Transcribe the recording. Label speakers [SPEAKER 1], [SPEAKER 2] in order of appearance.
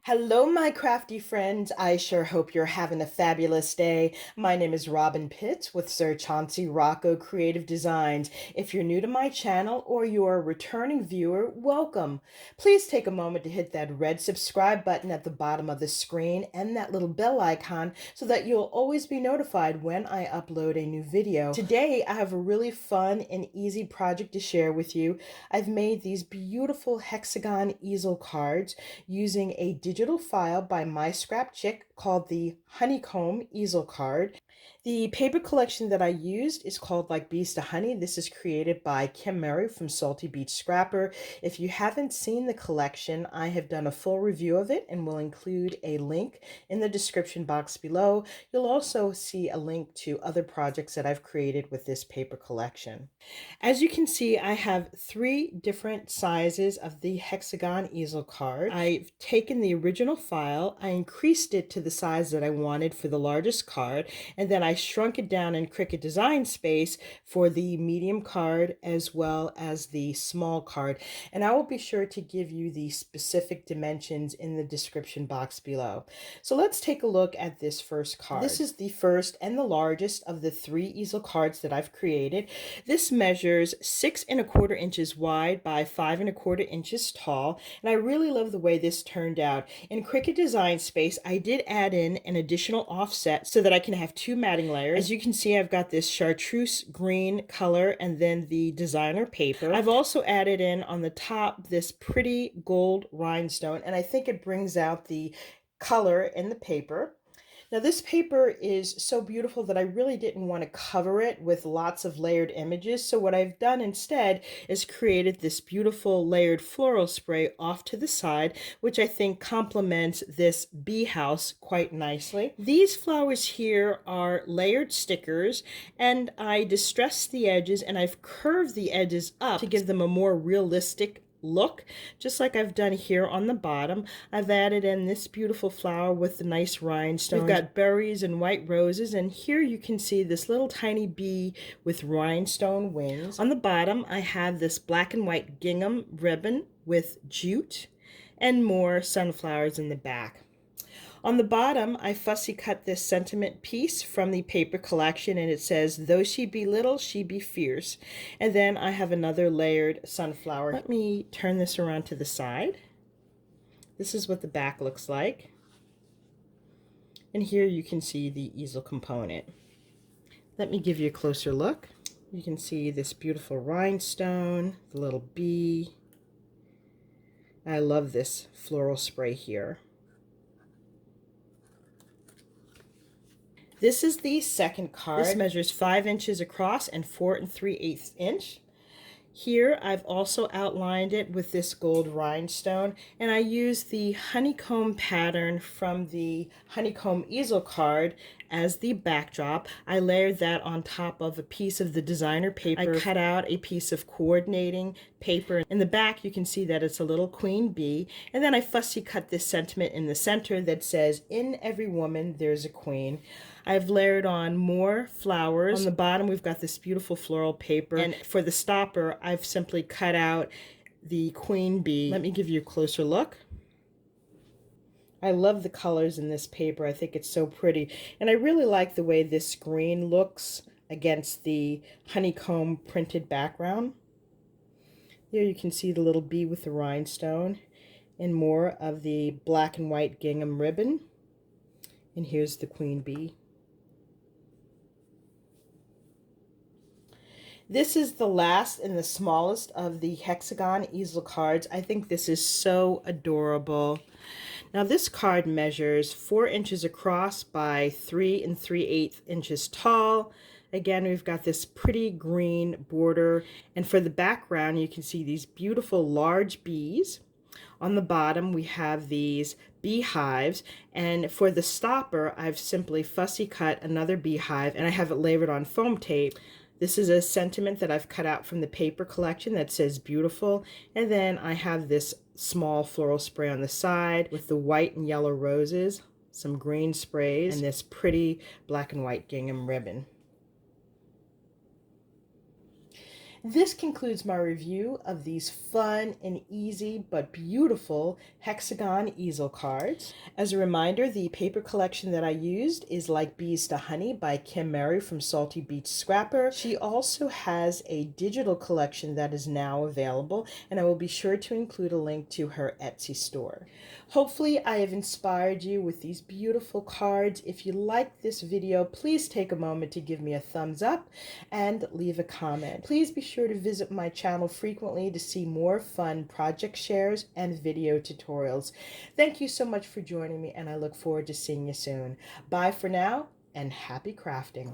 [SPEAKER 1] Hello, my crafty friends. I sure hope you're having a fabulous day. My name is Robyn Pitt with Sir Chauncey Rocco Creative Designs. If you're new to my channel or you're a returning viewer, welcome. Please take a moment to hit that red subscribe button at the bottom of the screen and that little bell icon so that you'll always be notified when I upload a new video. Today, I have a really fun and easy project to share with you. I've made these beautiful Hexagon Easel cards using a digital file by my scrap chick called the Honeycomb Easel card. The paper collection that I used is called Like Bees to Honey. This is created by Kim Murray from Salty Beach Scrapper. If you haven't seen the collection, I have done a full review of it and will include a link in the description box below. You'll also see a link to other projects that I've created with this paper collection. As you can see, I have three different sizes of the Hexagon Easel card. I've taken the original file, I increased it to the size that I wanted for the largest card, and then I shrunk it down in Cricut Design Space for the medium card as well as the small card. And I will be sure to give you the specific dimensions in the description box below. So let's take a look at this first card. This is the first and the largest of the three easel cards that I've created. This measures 6¼ inches wide by 5¼ inches tall, and I really love the way this turned out. In Cricut Design Space, I did add in an additional offset so that I can have two matting layers. As you can see, I've got this chartreuse green color and then the designer paper. I've also added in on the top this pretty gold rhinestone, and I think it brings out the color in the paper. Now this paper is so beautiful that I really didn't want to cover it with lots of layered images. So what I've done instead is created this beautiful layered floral spray off to the side, which I think complements this bee house quite nicely. These flowers here are layered stickers, and I distressed the edges and I've curved the edges up to give them a more realistic look, just like I've done here on the bottom. I've added in this beautiful flower with the nice rhinestone. We've got berries and white roses, and here you can see this little tiny bee with rhinestone wings. On the bottom, I have this black and white gingham ribbon with jute and more sunflowers in the back. On the bottom, I fussy cut this sentiment piece from the paper collection, and it says, "Though she be little, she be fierce." And then I have another layered sunflower. Let me turn this around to the side. This is what the back looks like. And here you can see the easel component. Let me give you a closer look. You can see this beautiful rhinestone, the little bee. I love this floral spray here. This is the second card. This measures 5 inches across and 4 3/8 inch. Here I've also outlined it with this gold rhinestone, and I used the honeycomb pattern from the Honeycomb Easel card as the backdrop. I layered that on top of a piece of the designer paper. I cut out a piece of coordinating paper. In the back you can see that it's a little queen bee, and then I fussy cut this sentiment in the center that says, "In every woman there's a queen." I've layered on more flowers. On the bottom we've got this beautiful floral paper, and for the stopper I've simply cut out the queen bee. Let me give you a closer look. I love the colors in this paper. I think it's so pretty, and I really like the way this green looks against the honeycomb printed background. There you can see the little bee with the rhinestone and more of the black and white gingham ribbon, and here's the queen bee. This is the last and the smallest of the Hexagon Easel cards. I think this is so adorable. Now this card measures 4 inches across by 3 3/8 inches tall. Again, we've got this pretty green border, and for the background you can see these beautiful large bees. On the bottom we have these beehives, and for the stopper I've simply fussy cut another beehive, and I have it layered on foam tape. This is a sentiment that I've cut out from the paper collection that says "beautiful," and then I have this small floral spray on the side with the white and yellow roses, some green sprays, and this pretty black and white gingham ribbon. This concludes my review of these fun and easy but beautiful Hexagon Easel cards. As a reminder, the paper collection that I used is Like Bees to Honey by Kim Murray from Salty Beach Scrapper. She also has a digital collection that is now available, and I will be sure to include a link to her Etsy store. Hopefully I have inspired you with these beautiful cards. If you liked this video, please take a moment to give me a thumbs up and leave a comment. Please be sure to visit my channel frequently to see more fun project shares and video tutorials. Thank you so much for joining me, and I look forward to seeing you soon. Bye for now, and happy crafting.